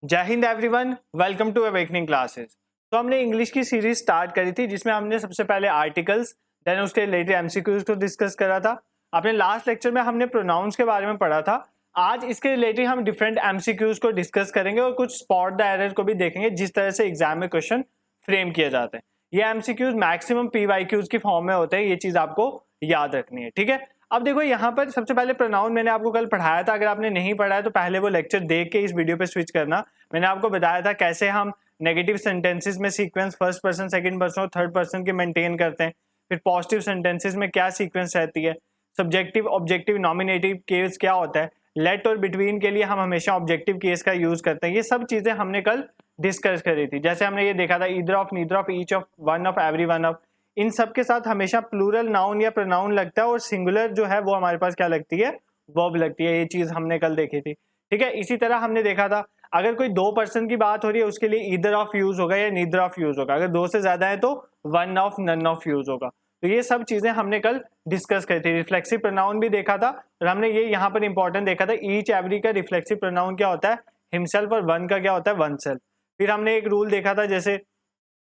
जय Hind everyone, welcome to awakening classes. तो हमने इंग्लिश की सीरीज स्टार्ट करी थी जिसमें हमने सबसे पहले आर्टिकल्स देन उसके रिलेटेड एमसीक्यूज को डिस्कस करा था। अपने लास्ट लेक्चर में हमने प्रोनाउंस के बारे में पढ़ा था। आज इसके रिलेटेड हम डिफरेंट एमसीक्यूज को डिस्कस करेंगे और कुछ स्पॉट द एरर को भी देखेंगे जिस तरह से एग्जाम में क्वेश्चन फ्रेम किए जाते हैं। ये एमसीक्यूज मैक्सिमम पीवाईक्यूज की फॉर्म में होते हैं, ये चीज आपको याद रखनी है। ठीक है, अब देखो यहाँ पर सबसे पहले प्रोनाउन मैंने आपको कल पढ़ाया था। अगर आपने नहीं पढ़ा है तो पहले वो लेक्चर देख के इस वीडियो पे स्विच करना। मैंने आपको बताया था कैसे हम नेगेटिव सेंटेंसेस में sequence first person, second person और थर्ड पर्सन की मेंटेन करते हैं। फिर पॉजिटिव सेंटेंसेस में क्या सीक्वेंस रहती है, सब्जेक्टिव, ऑब्जेक्टिव, नॉमिनेटिव केस क्या होता है, लेट और बिटवीन के लिए हम हमेशा ऑब्जेक्टिव केस का यूज करते हैं। ये सब चीजें हमने कल डिस्कस करी थी। जैसे हमने ये देखा था either of, neither of, each of, one of, every one of, इन सब के साथ हमेशा प्लूरल नाउन या प्रोनाउन लगता है और सिंगुलर जो है वो हमारे पास क्या लगती है, वर्ब लगती है। ये चीज हमने कल देखी थी। ठीक है, इसी तरह हमने देखा था अगर कोई दो पर्सन की बात हो रही है उसके लिए ईदर ऑफ यूज होगा या नीदर ऑफ यूज होगा। अगर दो से ज्यादा है तो one of, none of use होगा। तो ये सब चीजें हमने कल डिस्कस करी थी। रिफ्लेक्सिव प्रोनाउन भी देखा था और हमने ये यहाँ पर इंपॉर्टेंट देखा था ईच एवरी का रिफ्लेक्सिव प्रोनाउन क्या होता है, हिमसेल्फ, और वन का क्या होता है, वन सेल्फ। फिर हमने एक रूल देखा था जैसे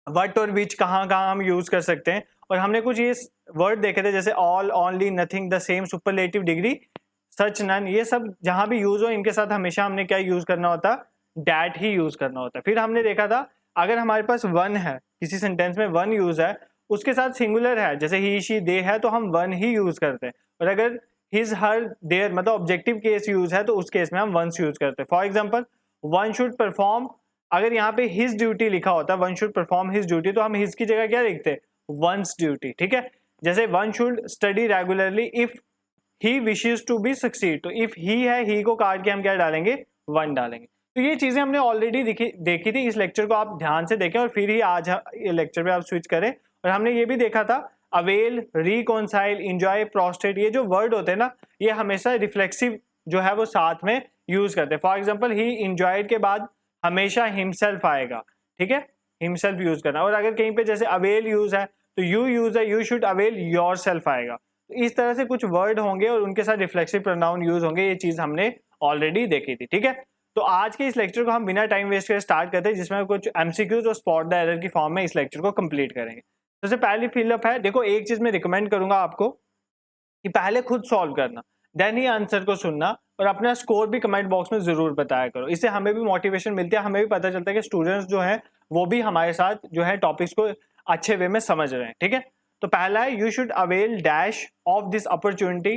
वट और विच कहाँ कहाँ हम यूज कर सकते हैं, और हमने कुछ ये वर्ड देखे थे जैसे all, only, nothing, the same, superlative, degree, such, none. ये सब जहां भी यूज हो इनके साथ हमेशा हमने क्या यूज करना होता है, डैट ही यूज करना होता है। फिर हमने देखा था अगर हमारे पास वन है, किसी सेंटेंस में वन यूज है, उसके साथ सिंगुलर है जैसे ही, शी, दे है तो हम वन ही यूज करते हैं। और अगर हिज, हर, देयर मतलब ऑब्जेक्टिव केस यूज है तो उस केस में हम वंस यूज करते हैं। For example one should perform, अगर यहाँ पे हिज ड्यूटी लिखा होता है, one should perform his duty, तो हम हिज की जगह क्या लिखते हैं, वंस ड्यूटी। ठीक है, जैसे one should study regularly if he wishes to be succeed, तो इफ ही है, ही को काट के हम क्या डालेंगे, वन डालेंगे। तो ये चीजें हमने ऑलरेडी देखी थी। इस लेक्चर को आप ध्यान से देखें और फिर ही आज ये लेक्चर पे आप स्विच करें। और हमने ये भी देखा था अवेल, रिकॉन्साइल, इंजॉय, प्रोस्टेट, ये जो वर्ड होते हैं ना, ये हमेशा रिफ्लेक्सिव जो है वो साथ में यूज करते हैं। फॉर एग्जाम्पल ही इंजॉयड के बाद हमेशा हिमसेल्फ आएगा। ठीक है, हिमसेल्फ यूज करना। और अगर कहीं पे जैसे अवेल यूज है तो यू यूज है, you should avail your self आएगा। तो इस तरह से कुछ वर्ड होंगे और उनके साथ रिफ्लेक्सिव प्रोनाउन यूज होंगे। ये चीज हमने ऑलरेडी देखी थी। ठीक है, तो आज के इस लेक्चर को हम बिना टाइम वेस्ट करे स्टार्ट करते हैं, जिसमें कुछ एमसीक्यूज और स्पॉट द एरर की फॉर्म में इस लेक्चर को कंप्लीट करेंगे। सबसे पहली फिलअप है, देखो एक चीज मैं रिकमेंड करूंगा आपको कि पहले खुद सॉल्व करना, देन ही आंसर को सुनना, और अपना स्कोर भी कमेंट बॉक्स में जरूर बताया करो। इससे हमें भी मोटिवेशन मिलती है, हमें भी पता चलता है कि स्टूडेंट्स जो है वो भी हमारे साथ जो है टॉपिक्स को अच्छे वे में समझ रहे हैं। ठीक है, तो पहला है you should avail dash of this opportunity.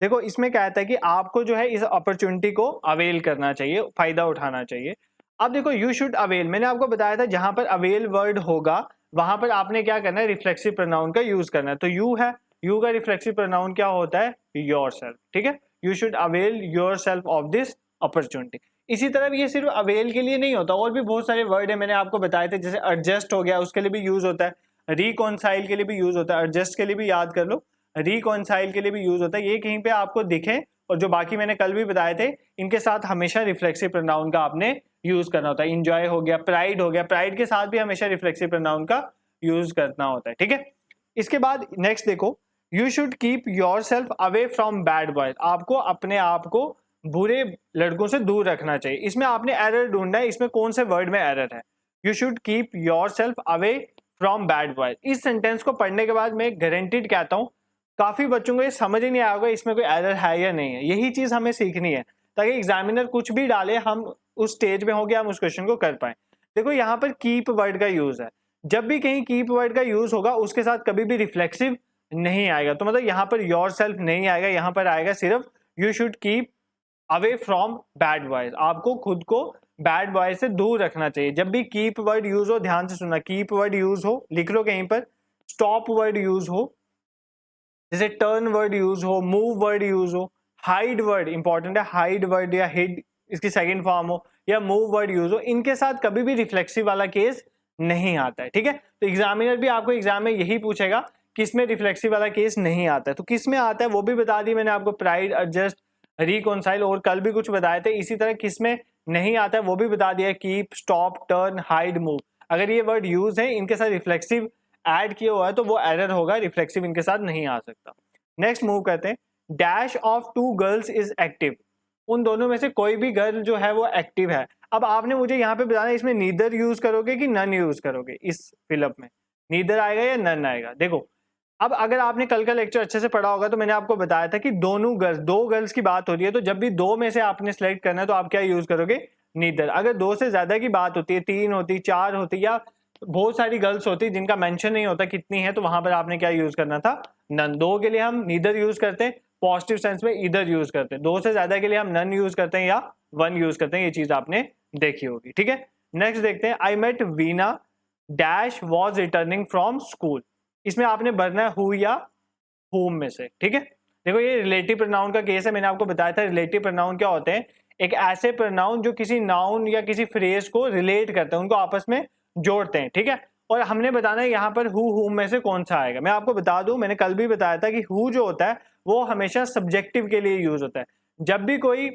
देखो इसमें क्या कहता है कि आपको जो है इस अपॉर्चुनिटी को अवेल करना चाहिए, फायदा उठाना चाहिए। अब देखो यू शुड अवेल, मैंने आपको बताया था जहां पर अवेल वर्ड होगा वहां पर आपने क्या करना है, रिफ्लेक्सिव प्रोनाउन का यूज करना है। तो यू है, यू का रिफ्लेक्सिव प्रोनाउन क्या होता है, योरसेल्फ। ठीक है, you should avail yourself of this opportunity. इसी तरह ये सिर्फ अवेल के लिए नहीं होता, और भी बहुत सारे वर्ड है मैंने आपको बताए थे। जैसे एडजस्ट हो गया, उसके लिए भी यूज होता है। रिकॉन्साइल के लिए भी यूज होता है, एडजस्ट के लिए भी याद कर लो, रिकॉन्साइल के लिए भी यूज होता है। ये कहीं पे आपको दिखे, और जो बाकी मैंने कल भी बताए थे इनके साथ हमेशा रिफ्लेक्सिव प्रोनाउन का आपने यूज करना होता है। इंजॉय हो गया, प्राइड हो गया, प्राइड के साथ भी हमेशा रिफ्लेक्सिव प्रोनाउन का यूज करना होता है। ठीक है, इसके बाद नेक्स्ट देखो, you should keep your self away from bad boys. आपको अपने आप को बुरे लड़कों से दूर रखना चाहिए। इसमें आपने एरर ढूंढना है, इसमें कौन से वर्ड में एरर है। You should keep your self away from bad boys. इस सेंटेंस को पढ़ने के बाद मैं गारंटीड कहता हूं काफी बच्चों को ये समझ ही नहीं आएगा इसमें कोई एरर है या नहीं है। यही चीज हमें सीखनी है ताकि एग्जामिनर कुछ भी डाले हम उस स्टेज में होंगे, हम उस क्वेश्चन को कर पाए। देखो यहाँ पर कीप वर्ड का यूज है, जब भी कहीं कीप वर्ड का यूज होगा उसके साथ कभी भी रिफ्लेक्सिव नहीं आएगा। तो मतलब यहाँ पर योर सेल्फ नहीं आएगा, यहाँ पर आएगा सिर्फ you should keep away from bad boys. आपको खुद को बैड बॉय से दूर रखना चाहिए। जब भी कीप वर्ड यूज हो, ध्यान से सुनना, कीप वर्ड यूज हो लिख लो कहीं पर, स्टॉप वर्ड यूज हो, जैसे टर्न वर्ड यूज हो, मूव वर्ड यूज हो, हाइड वर्ड इंपॉर्टेंट है, हाइड वर्ड या हिड इसकी सेकंड फॉर्म हो, या मूव वर्ड यूज हो, इनके साथ कभी भी रिफ्लेक्सिव वाला केस नहीं आता है। ठीक है, तो एग्जामिनर भी आपको एग्जाम में यही पूछेगा किस में रिफ्लेक्सिव वाला केस नहीं आता है। तो किस में आता है वो भी बता दी मैंने आपको, प्राइड, एडजस्ट, रिकॉन्साइल, और कल भी कुछ बताए थे। इसी तरह किस में नहीं आता है वो भी बता दिया, keep, stop, turn, hide, move. अगर ये वर्ड यूज है इनके साथ रिफ्लेक्सिव ऐड किया हुआ है तो वो एरर होगा, रिफ्लेक्सिव इनके साथ नहीं आ सकता। नेक्स्ट मूव करते हैं, dash of two girls is active. उन दोनों में से कोई भी गर्ल जो है वो एक्टिव है। अब आपने मुझे यहाँ पे बताना इसमें नीदर यूज करोगे कि नन यूज करोगे, इस फिलअप में नीदर आएगा या नन आएगा। देखो अब अगर आपने कल का लेक्चर अच्छे से पढ़ा होगा तो मैंने आपको बताया था कि दो गर्ल्स की बात हो रही है, तो जब भी दो में से आपने सेलेक्ट करना है तो आप क्या यूज करोगे, नीदर। अगर दो से ज्यादा की बात होती है, 3 होती, 4 होती, या बहुत सारी गर्ल्स होती जिनका मेंशन नहीं होता कितनी है, तो वहां पर आपने क्या यूज करना था, नन। दो के लिए हम नीदर यूज करते हैं, पॉजिटिव सेंस में इधर यूज करते हैं। दो से ज्यादा के लिए हम नन यूज करते हैं या वन यूज करते हैं, ये चीज आपने देखी होगी। ठीक है, नेक्स्ट देखते हैं। I met Veena dash was returning from school. इसमें आपने भरना है हु या हुम में से। ठीक है, देखो ये रिलेटिव प्रोनाउन का केस है। मैंने आपको बताया था रिलेटिव प्रोनाउन क्या होते हैं, एक ऐसे प्रोनाउन जो किसी नाउन या किसी फ्रेज को रिलेट करते हैं, उनको आपस में जोड़ते हैं। ठीक है, और हमने बताना है यहाँ पर हु हुम में से कौन सा आएगा। मैं आपको बता दूं, मैंने कल भी बताया था कि हु जो होता है वो हमेशा सब्जेक्टिव के लिए यूज होता है। जब भी कोई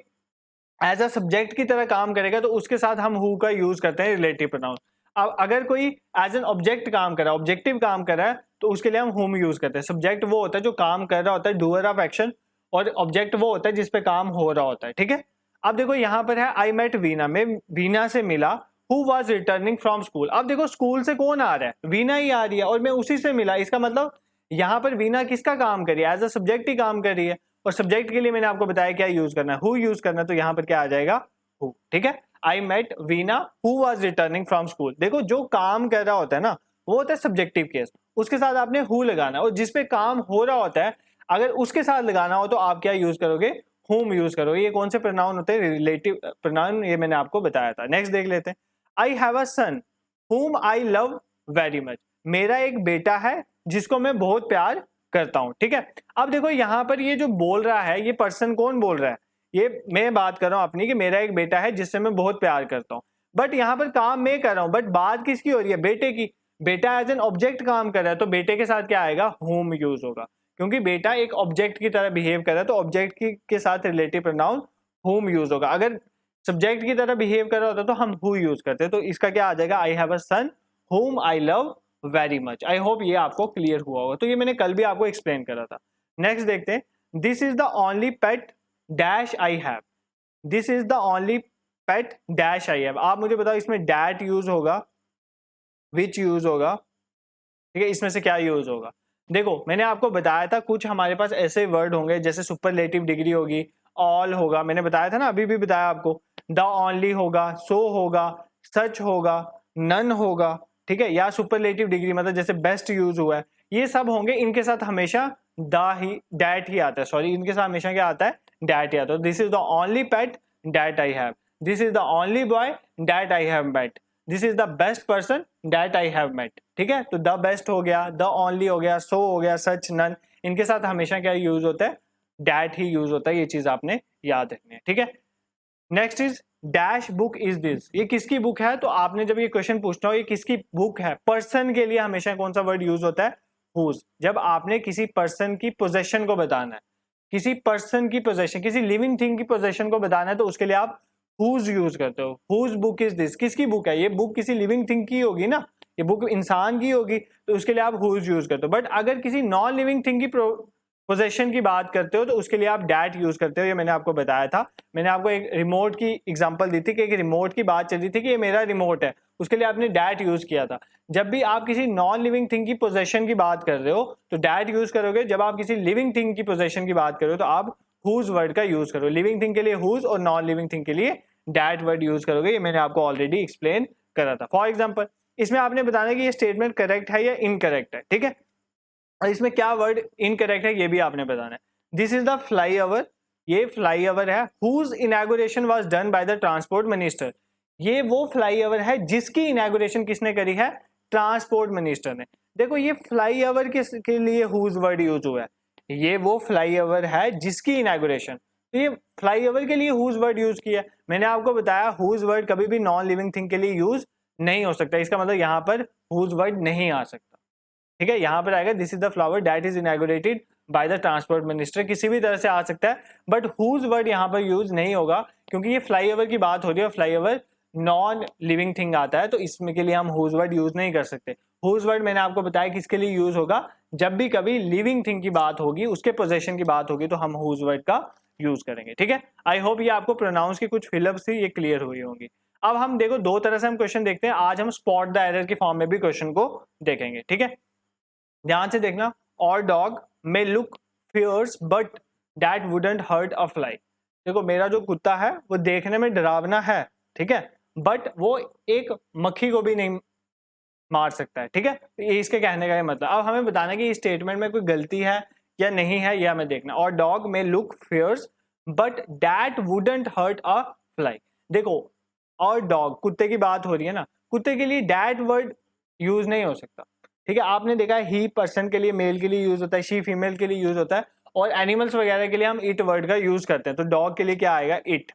एज अ सब्जेक्ट की तरह काम करेगा तो उसके साथ हम हु का यूज करते हैं रिलेटिव प्रोनाउन। अब अगर कोई एज एन ऑब्जेक्ट काम कर रहा है, ऑब्जेक्टिव काम कर रहा है, तो उसके लिए हम हुम यूज करते हैं। सब्जेक्ट वो होता है जो काम कर रहा होता है, डूअर ऑफ एक्शन, और ऑब्जेक्ट वो होता है जिसपे काम हो रहा होता है। ठीक है, अब देखो यहाँ पर है आई मेट वीना, में वीना से मिला, who was returning from school. अब देखो स्कूल से कौन आ रहा है, वीना ही आ रही है, और मैं उसी से मिला। इसका मतलब यहाँ पर वीना किसका काम कर रही है, एज अ सब्जेक्ट ही काम कर रही है, और सब्जेक्ट के लिए मैंने आपको बताया क्या यूज करना है, हु यूज करना है, तो यहाँ पर क्या आ जाएगा, हु। ठीक है, I met Veena who was returning from school. देखो जो काम कर रहा होता है ना वो होता है सब्जेक्टिव केस, उसके साथ आपने हु लगाना, और जिसपे काम हो रहा होता है अगर उसके साथ लगाना हो तो आप क्या यूज करोगे, हुम यूज करोगे। ये कौन से प्रोनाउन होते हैं, रिलेटिव प्रोनाउन, ये मैंने आपको बताया था। नेक्स्ट देख लेते हैं। आई हैव अ सन हुम आई लव वेरी मच। मेरा एक बेटा है जिसको मैं बहुत प्यार करता हूं। ठीक है, अब देखो यहाँ पर ये जो बोल रहा है, ये पर्सन कौन बोल रहा है, ये मैं बात कर रहा हूं अपनी, कि मेरा एक बेटा है जिससे मैं बहुत प्यार करता हूं। बट यहाँ पर काम मैं कर रहा हूं, बट बात किसकी हो रही है, बेटे की। बेटा एज एन ऑब्जेक्ट काम कर रहा है, तो बेटे के साथ क्या आएगा, होम यूज होगा, क्योंकि बेटा एक ऑब्जेक्ट की तरह बिहेव कर रहा है, तो ऑब्जेक्ट के साथ रिलेटिव प्रोनाउन होम यूज होगा। अगर सब्जेक्ट की तरह बिहेव कर रहा होता तो हम हु यूज करते, तो इसका क्या आ जाएगा, I have a son whom I love very much. I hope ये आपको क्लियर हुआ होगा, तो ये मैंने कल भी आपको एक्सप्लेन करा था। नेक्स्ट देखते हैं। This is the only pet dash I have. This is the only pet dash I have. आप मुझे बताओ इसमें डैट यूज होगा, विच यूज होगा, ठीक है, इसमें से क्या यूज होगा। देखो मैंने आपको बताया था कुछ हमारे पास ऐसे वर्ड होंगे जैसे सुपरलेटिव डिग्री होगी, ऑल होगा, मैंने बताया था ना, अभी भी बताया आपको, द ओनली होगा, सो होगा, सच होगा, नन होगा। ठीक है, या सुपरलेटिव डिग्री मतलब जैसे बेस्ट यूज हुआ है, ये सब होंगे। इनके साथ हमेशा डैट ही आता है, सॉरी, इनके साथ हमेशा क्या आता है, डैट ही आता है। This is the only pet that I have, this is the only boy that I have met, this is the best person that I have met. ठीक है, तो द बेस्ट हो गया, द ओनली हो गया, सो हो गया, सच, नन, इनके साथ हमेशा क्या यूज होता है, डैट ही यूज होता है। ये चीज आपने याद रखनी है। ठीक है, next is dash book is this. ये किसकी बुक है, तो आपने जब ये क्वेश्चन पूछना हो ये किसकी बुक है, पर्सन के लिए हमेशा कौन सा वर्ड यूज होता है, हुज। जब आपने किसी पर्सन की पोजेशन को बताना है, किसी पर्सन की पोजेशन, किसी लिविंग थिंग की पोजेशन को बताना है, तो उसके लिए आप हुज यूज करते हो। हुज बुक इज दिस, किसकी बुक है, ये बुक किसी लिविंग थिंग की होगी ना, ये बुक इंसान की होगी, तो उसके लिए आप हुज यूज करते हो। बट अगर किसी नॉन लिविंग थिंग की पोजेशन की बात करते हो तो उसके लिए आप डैट यूज करते हो। ये मैंने आपको बताया था। मैंने आपको एक रिमोट की एग्जांपल दी थी कि एक रिमोट की बात चल रही थी कि ये मेरा रिमोट है, उसके लिए आपने डैट यूज किया था। जब भी आप किसी नॉन लिविंग थिंग की पोजेशन की बात कर रहे हो तो डैट यूज करोगे। जब आप किसी लिविंग थिंग की पोजेशन की बात करो तो आप हुज वर्ड का यूज करो। लिविंग थिंग के लिए हुज और नॉन लिविंग थिंग के लिए डैट वर्ड यूज करोगे। ये मैंने आपको ऑलरेडी एक्सप्लेन करा था। फॉर एग्जाम्पल इसमें आपने बताना कि ये स्टेटमेंट करेक्ट है या इनकरेक्ट है। ठीक है, और इसमें क्या वर्ड इनकरेक्ट है ये भी आपने बताना है। This is the flyover, ये फ्लाई ओवर है। Whose inauguration was done by the transport minister. ये वो फ्लाई ओवर है जिसकी इनॉग्रेशन किसने करी है, ट्रांसपोर्ट मिनिस्टर ने। देखो ये फ्लाई ओवर के लिए हुज वर्ड यूज हुआ है, ये वो फ्लाई ओवर है जिसकी इनॉग्रेशन, तो ये फ्लाई ओवर के लिए हुज वर्ड यूज किया। मैंने आपको बताया हुज वर्ड कभी भी नॉन लिविंग थिंग के लिए यूज नहीं हो सकता, इसका मतलब यहाँ पर हुज वर्ड नहीं आ सकता। ठीक है, यहां पर आएगा this is the flower that is inaugurated bye the transport minister, किसी भी तरह से आ सकता है, बट हुज वर्ड यहां पर यूज नहीं होगा क्योंकि ये फ्लाईओवर की बात हो रही है और फ्लाईओवर नॉन लिविंग थिंग आता है, तो इसमें के लिए हम हुज वर्ड यूज नहीं कर सकते। हुज वर्ड मैंने आपको बताया किसके लिए यूज होगा, जब भी कभी लिविंग थिंग की बात होगी, उसके पोजेशन की बात होगी, तो हम हुज वर्ड का यूज करेंगे। ठीक है, आई होप ये आपको प्रोनाउंस की कुछ फिलअप्स थी ये क्लियर हुई होंगी। अब हम देखो दो तरह से हम क्वेश्चन देखते हैं, आज हम स्पॉट द एरर के फॉर्म में भी क्वेश्चन को देखेंगे, ठीक है। ध्यान से देखना, और dog may look fierce but that wouldn't hurt a fly. देखो मेरा जो कुत्ता है वो देखने में डरावना है, ठीक है, बट वो एक मक्खी को भी नहीं मार सकता है, ठीक है। तो ये इसके कहने का मतलब, अब हमें बताना है कि इस स्टेटमेंट में कोई गलती है या नहीं है, ये हमें देखना। और dog may look fierce but that wouldn't hurt a fly. देखो और डॉग, कुत्ते की बात हो रही है ना, कुत्ते के लिए दैट वर्ड यूज नहीं हो सकता, ठीक है। आपने देखा है ही पर्सन के लिए मेल के लिए यूज होता है, शी फीमेल के लिए यूज होता है, और एनिमल्स वगैरह के लिए हम इट वर्ड का यूज करते हैं। तो डॉग के लिए क्या आएगा, इट।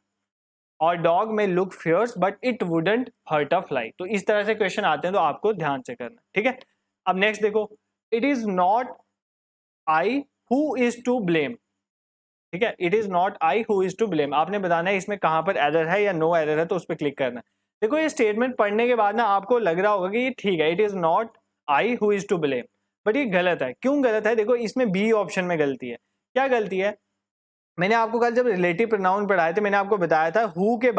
और dog may look fierce but it wouldn't hurt a fly. तो इस तरह से क्वेश्चन आते हैं, तो आपको ध्यान से करना, ठीक है। अब नेक्स्ट देखो, it is not I who is to blame, ठीक है, it is not I who is to blame. आपने बताना है इसमें कहां पर एरर है या नो एरर है, तो उस पर क्लिक करना है। देखो ये स्टेटमेंट पढ़ने के बाद ना आपको लग रहा होगा कि ये ठीक है, it is not I who is to blame, but ये गलत है। क्यों गलत है, देखो इसमें बी ऑप्शन में गलती है। क्या गलती है, मैंने आपको कल जब रिलेटिव प्रोनाउन पढ़ाए थे, मैंने आपको बताया था हु के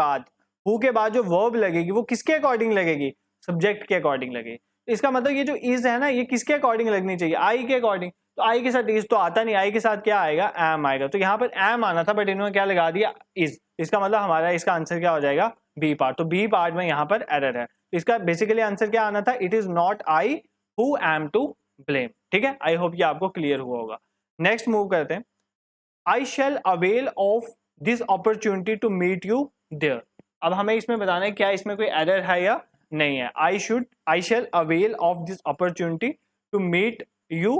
बाद जो वर्ब लगेगी वो किसके अकॉर्डिंग लगेगी, सब्जेक्ट के अकॉर्डिंग लगेगी। इसका मतलब ये जो इज है ना, ये किसके अकॉर्डिंग लगनी चाहिए, आई के अकॉर्डिंग। तो आई के साथ इज तो आता नहीं, आई के साथ क्या आएगा, एम आएगा। तो यहाँ पर एम आना था, बट इन्होंने क्या लगा दिया, इज। इसका मतलब हमारा इसका आंसर क्या हो जाएगा, बी पार्ट। तो बी पार्ट में यहाँ पर एरर है। तो इसका बेसिकली आंसर क्या आना था, it is not I who am to blame, ठीक है। आई होप ये आपको क्लियर हुआ होगा। नेक्स्ट मूव करते हैं, I shall avail of this opportunity to meet you there। अब हमें इसमें बताना है क्या इसमें कोई एरर है या नहीं है। I shall avail of this opportunity to meet you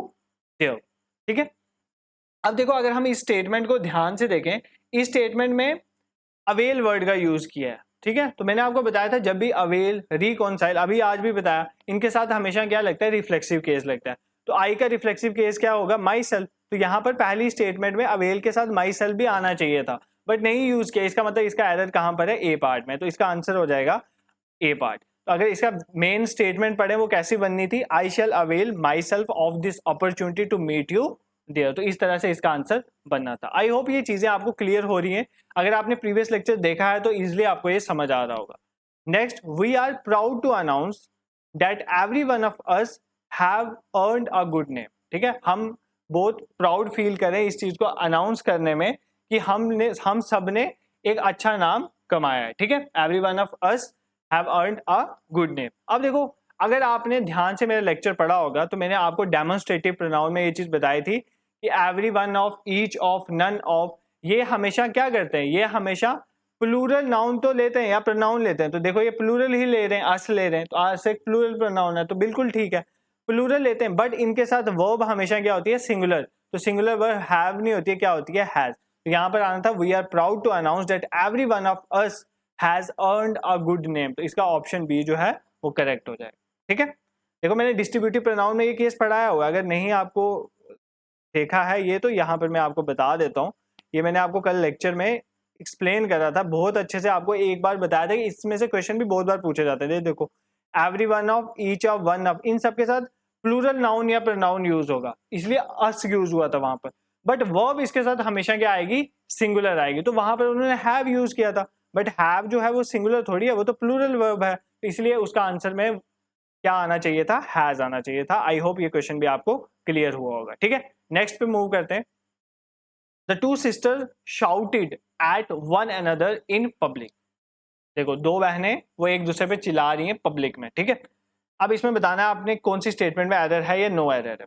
there, ठीक है। अब देखो अगर हम इस स्टेटमेंट को ध्यान से देखें, इस स्टेटमेंट में अवेल वर्ड का यूज किया है, ठीक है। तो मैंने आपको बताया था जब भी अवेल, रिकॉन्साइल, अभी आज भी बताया, इनके साथ हमेशा क्या लगता है, रिफ्लेक्सिव केस लगता है। तो आई का रिफ्लेक्सिव केस क्या होगा, माई सेल्फ। तो यहाँ पर पहली स्टेटमेंट में अवेल के साथ माई सेल्फ भी आना चाहिए था, बट नहीं यूज किया। इसका मतलब इसका एरर कहाँ पर है, ए पार्ट में। तो इसका आंसर हो जाएगा ए पार्ट। तो अगर इसका मेन स्टेटमेंट पढ़े वो कैसी बननी थी, I shall avail myself of this opportunity to meet you there. तो इस तरह से इसका आंसर बनना था। आई होप ये चीजें आपको क्लियर हो रही हैं। अगर आपने प्रीवियस लेक्चर देखा है तो इजिली आपको ये समझ आ रहा होगा। Next, we are proud to announce that every one of us have earned a good name, ठीक है। हम बहुत प्राउड फील करें इस चीज को अनाउंस करने में कि हम सब ने एक अच्छा नाम कमाया है, ठीक है। Every one of us have earned a good name. अब देखो अगर आपने ध्यान से मेरा लेक्चर पढ़ा होगा तो मैंने आपको डेमोन्स्ट्रेटिव प्रोनाउन में ये चीज बताई थी कि every one of, each of, none of, ये हमेशा क्या करते हैं, ये हमेशा प्लूरल नाउन तो लेते हैं या प्रोनाउन लेते हैं। तो देखो ये प्लूरल ही ले रहे हैं, अस ले रहे हैं, तो अस एक प्लूरल प्रोनाउन है, तो बिल्कुल ठीक है, प्लूरल लेते हैं। बट इनके साथ वर्ब हमेशा क्या होती है, सिंगुलर। तो सिंगुलर वर्ब हैव नहीं होती है, क्या होती है, हैज। तो यहाँ पर आना था, we are proud to announce that every one of us has earned a good name. तो इसका ऑप्शन बी जो है वो करेक्ट हो जाएगा, ठीक है। देखो मैंने डिस्ट्रीब्यूटिव प्रोनाउन में ये केस पढ़ाया हुआ है, अगर नहीं आपको देखा है ये तो यहाँ पर मैं आपको बता देता हूँ। ये मैंने आपको कल लेक्चर में एक्सप्लेन करा था, बहुत अच्छे से आपको एक बार बताया था कि इसमें से क्वेश्चन भी बहुत बार पूछे जाते थे। देखो every one of, each of, one of, इन सब के साथ प्लूरल नाउन या प्रोनाउन यूज होगा, इसलिए अस यूज हुआ था वहां पर। बट वर्ब इसके साथ हमेशा क्या आएगी, सिंगुलर आएगी। तो वहां पर उन्होंने हैव यूज किया था, बट हैव जो है वो सिंगुलर थोड़ी है, वो तो प्लूरल वर्ब है। इसलिए उसका आंसर में क्या आना चाहिए था, हैज आना चाहिए था। आई होप ये क्वेश्चन भी आपको क्लियर हुआ होगा, ठीक है। नेक्स्ट पे मूव करते हैं। The two sister shouted at one another in public. देखो दो बहनें वो एक दूसरे पे चिल्ला रही हैं पब्लिक में, ठीक है। अब इसमें बताना है आपने कौन सी स्टेटमेंट में एरर है या नो एरर है।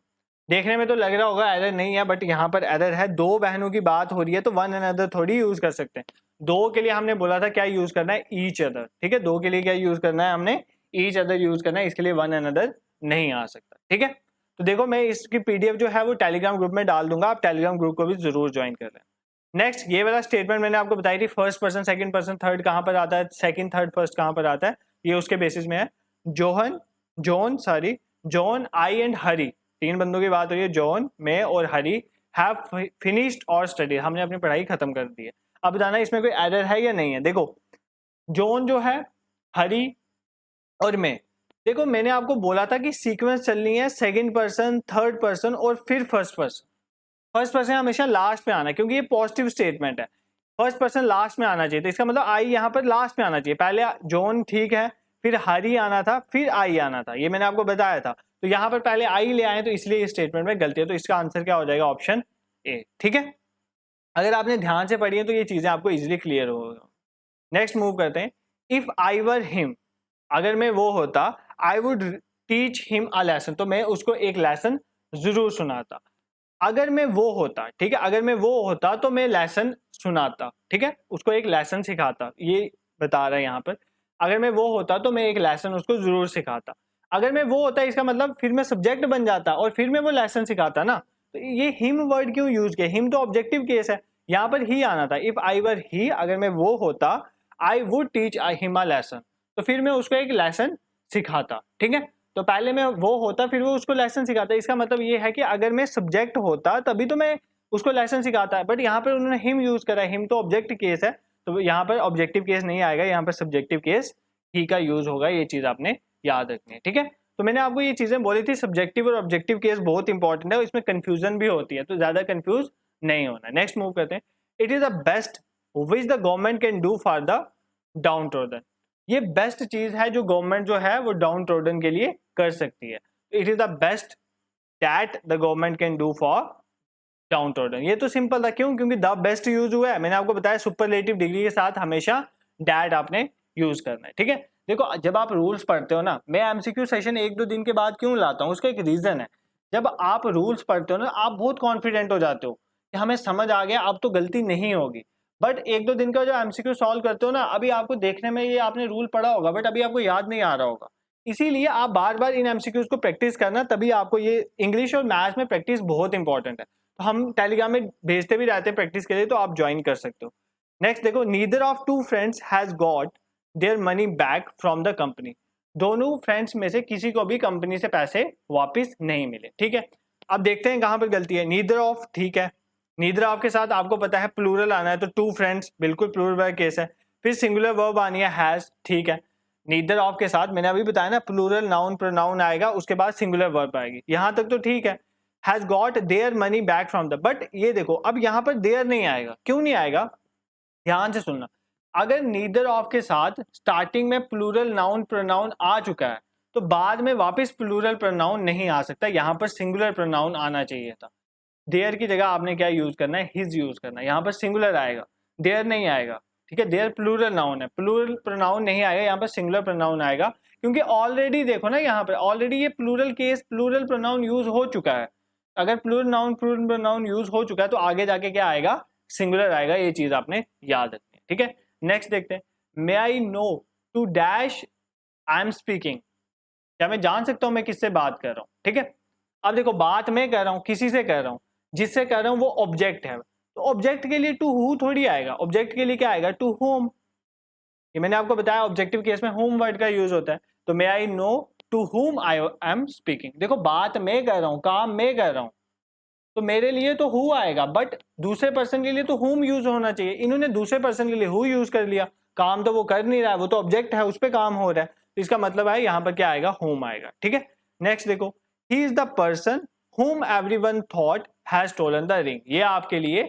देखने में तो लग रहा होगा एरर नहीं है, बट यहाँ पर एरर है। दो बहनों की बात हो रही है तो वन अनदर थोड़ी यूज कर सकते हैं। दो के लिए हमने बोला था क्या यूज करना है, ईच अदर, ठीक है। दो के लिए क्या यूज करना है हमने, ईच अदर यूज करना है, इसके लिए वन अनदर नहीं आ सकता, ठीक है। तो देखो मैं इसकी पीडीएफ जो है वो टेलीग्राम ग्रुप में डाल दूंगा, आप टेलीग्राम ग्रुप को भी जरूर ज्वाइन कर लें। नेक्स्ट, ये वाला स्टेटमेंट मैंने आपको बताई थी, first person, second person, third कहाँ पर आता है, सेकंड थर्ड फर्स्ट कहाँ पर आता है, ये उसके बेसिस में है। जॉन, आई एंड हरी, तीन बंदों की बात हो रही है, जॉन, मैं और हरी, हैव फिनिश्ड और स्टडी, हमने अपनी पढ़ाई खत्म कर दी है। अब बताना इसमें कोई एरर है या नहीं है। देखो जॉन जो है, हरी और मैं, देखो मैंने आपको बोला था कि सीक्वेंस चलनी है सेकंड पर्सन, थर्ड पर्सन और फिर फर्स्ट पर्सन। फर्स्ट पर्सन हमेशा लास्ट में आना है क्योंकि ये पॉजिटिव स्टेटमेंट है। फर्स्ट पर्सन लास्ट में आना चाहिए, तो इसका मतलब आई यहाँ पर लास्ट में आना चाहिए। पहले जॉन ठीक है, फिर हरी आना था, फिर आई आना था, ये मैंने आपको बताया था। तो यहाँ पर पहले आई ले आए, तो इसलिए इस स्टेटमेंट में गलती है। तो इसका आंसर क्या हो जाएगा? Option A. ठीक है, अगर आपने ध्यान से पढ़ी है तो ये चीजें आपको इजीली क्लियर होगा। नेक्स्ट मूव करते हैं। इफ आई वर हिम, अगर मैं वो होता, I would teach him a lesson, तो मैं उसको एक लेसन जरूर सुनाता। अगर मैं वो होता, ठीक है, अगर मैं वो होता तो मैं लेसन सुनाता, ठीक है, उसको एक लेसन सिखाता, ये बता रहा है यहाँ पर। अगर मैं वो होता तो मैं एक लेसन उसको जरूर सिखाता। अगर मैं वो होता इसका मतलब फिर मैं सब्जेक्ट बन जाता और फिर मैं वो लेसन सिखाता ना। तो ये हिम वर्ड क्यों यूज किया? हिम तो ऑब्जेक्टिव केस है, यहाँ पर ही आना था। इफ आई वर ही, अगर मैं वो होता, I would teach him a lesson, तो फिर मैं उसको एक लेसन सिखाता। ठीक है, तो पहले मैं वो होता फिर वो उसको लेसन सिखाता। इसका मतलब ये है कि अगर मैं सब्जेक्ट होता तभी तो मैं उसको लेसन सिखाता है, बट यहाँ पर उन्होंने हिम यूज करा है। हिम तो ऑब्जेक्ट केस है, तो यहाँ पर ऑब्जेक्टिव केस नहीं आएगा, यहाँ पर सब्जेक्टिव केस ही का यूज होगा। ये चीज आपने याद रखनी है। ठीक है, तो मैंने आपको ये चीजें बोली थी, सब्जेक्टिव और ऑब्जेक्टिव केस बहुत इंपॉर्टेंट है और इसमें कंफ्यूजन भी होती है, तो ज्यादा कंफ्यूज नहीं होना। नेक्स्ट मूव करते हैं। It is the best which the government can do for the down trodden, ये बेस्ट चीज है जो गवर्नमेंट जो है वो डाउन ट्रोडन के लिए कर सकती है। It is the best that the government can do for down trodden, ये तो सिंपल था। क्यों? क्योंकि द बेस्ट यूज हुआ है। मैंने आपको बताया सुपरलेटिव डिग्री के साथ हमेशा दैट आपने यूज करना है। ठीक है, देखो जब आप रूल्स पढ़ते हो ना, मैं एमसीक्यू सेशन 1-2 दिन के बाद क्यों लाता हूँ, उसका एक रीजन है। जब आप रूल्स पढ़ते हो ना, आप बहुत कॉन्फिडेंट हो जाते हो कि हमें समझ आ गया, अब तो गलती नहीं होगी। बट 1-2 दिन का जो एमसीक्यू सॉल्व करते हो ना, अभी आपको देखने में ये आपने रूल पढ़ा होगा बट अभी आपको याद नहीं आ रहा होगा। इसीलिए आप बार बार इन एमसीक्यूज को प्रैक्टिस करना, तभी आपको ये इंग्लिश और मैथ्स में प्रैक्टिस बहुत इंपॉर्टेंट है। तो हम टेलीग्राम में भेजते भी रहते हैं प्रैक्टिस के लिए, तो आप ज्वाइन कर सकते हो। नेक्स्ट देखो, neither of two friends has got their money back from the company, दोनों फ्रेंड्स में से किसी को भी कंपनी से पैसे वापस नहीं मिले। ठीक है, अब देखते हैं कहां पर गलती है। नीदर ऑफ, ठीक है, नीदर ऑफ के साथ आपको पता है प्लूरल आना है, तो टू फ्रेंड्स बिल्कुल प्लूरल वर्ब केस है। फिर सिंगुलर वर्ब आनी है हैज, ठीक है। नीदर ऑफ के साथ मैंने अभी बताया ना प्लूरल नाउन प्रोनाउन आएगा, उसके बाद सिंगुलर वर्ब आएगी, यहां तक तो ठीक है। Has got their money back from the, but ये देखो अब यहाँ पर देयर नहीं आएगा। क्यों नहीं आएगा? ध्यान से सुनना, अगर नीदर ऑफ के साथ स्टार्टिंग में प्लूरल नाउन प्रोनाउन आ चुका है तो बाद में वापस प्लूरल प्रोनाउन नहीं आ सकता, यहाँ पर सिंगुलर प्रोनाउन आना चाहिए था। देयर की जगह आपने क्या यूज करना है? हिज यूज करना है, यहाँ पर सिंगुलर आएगा, देयर नहीं आएगा। ठीक है, देयर प्लूरल नाउन है, प्लूरल प्रोनाउन नहीं आएगा, यहाँ पर सिंगुलर प्रोनाउन आएगा। क्योंकि ऑलरेडी देखो ना, यहाँ पर ऑलरेडी ये plural case plural pronoun use हो चुका है। अगर plural noun plural pronoun use हो चुका है तो आगे जाके क्या आएगा? सिंगुलर आएगा, ये चीज आपने याद रखनी है। ठीक है, नेक्स्ट देखते हैं। May I know to dash I am speaking, क्या मैं जान सकता हूं मैं किससे बात कर रहा हूं? ठीक है, अब देखो बात मैं कर रहा हूं, किसी से कर रहा हूं, जिससे कर रहा हूं वो ऑब्जेक्ट है, तो ऑब्जेक्ट के लिए टू हु थोड़ी आएगा, ऑब्जेक्ट के लिए क्या आएगा? To whom. ये मैंने आपको बताया ऑब्जेक्टिव केस में होम वर्ड का यूज होता है। तो मे I know to whom I am speaking, देखो बात मैं कर रहा हूं, काम मैं कर रहा हूं, तो मेरे लिए तो हु आएगा, बट दूसरे पर्सन के लिए तो हुम यूज होना चाहिए। इन्होंने दूसरे पर्सन के लिए हु यूज कर लिया, काम तो वो कर नहीं रहा है, वो तो ऑब्जेक्ट है, उस पर काम हो रहा है, तो इसका मतलब है यहाँ पर क्या आएगा? होम आएगा। ठीक है, नेक्स्ट देखो, he is the person whom everyone thought has stolen the ring, ये आपके लिए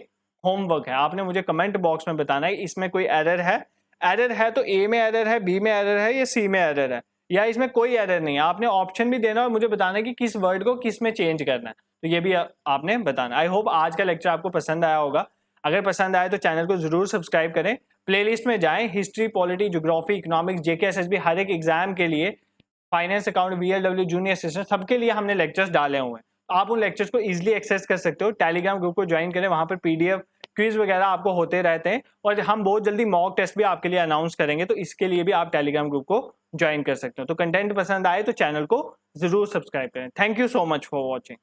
होमवर्क है। आपने मुझे कमेंट बॉक्स में बताना है इसमें कोई एरर है। एरर है तो ए में एरर है, बी में एरर है या सी में एरर है, या इसमें कोई एरर नहीं है। आपने ऑप्शन भी देना और मुझे बताना है कि किस वर्ड को किस में चेंज करना है, तो ये भी आपने बताना। आई होप आज का लेक्चर आपको पसंद आया होगा। अगर पसंद आए तो चैनल को जरूर सब्सक्राइब करें, प्लेलिस्ट में जाएं, हिस्ट्री, पॉलिटी, ज्योग्राफी, इकोनॉमिक्स, जेके, एसएसबी, हर एक एग्जाम के लिए, finance, account, VLW, junior assistant, सबके लिए हमने लेक्चर्स डाले हुए हैं। आप उन लेक्चर्स को इजीली एक्सेस कर सकते हो। टेलीग्राम ग्रुप को ज्वाइन करें, वहां पर पीडीएफ, क्विज वगैरह आपको होते रहते हैं, और हम बहुत जल्दी मॉक टेस्ट भी आपके लिए अनाउंस करेंगे, तो इसके लिए भी आप टेलीग्राम ग्रुप को ज्वाइन कर सकते हो। तो कंटेंट पसंद आए तो चैनल को जरूर सब्सक्राइब करें। Thank you so much for watching.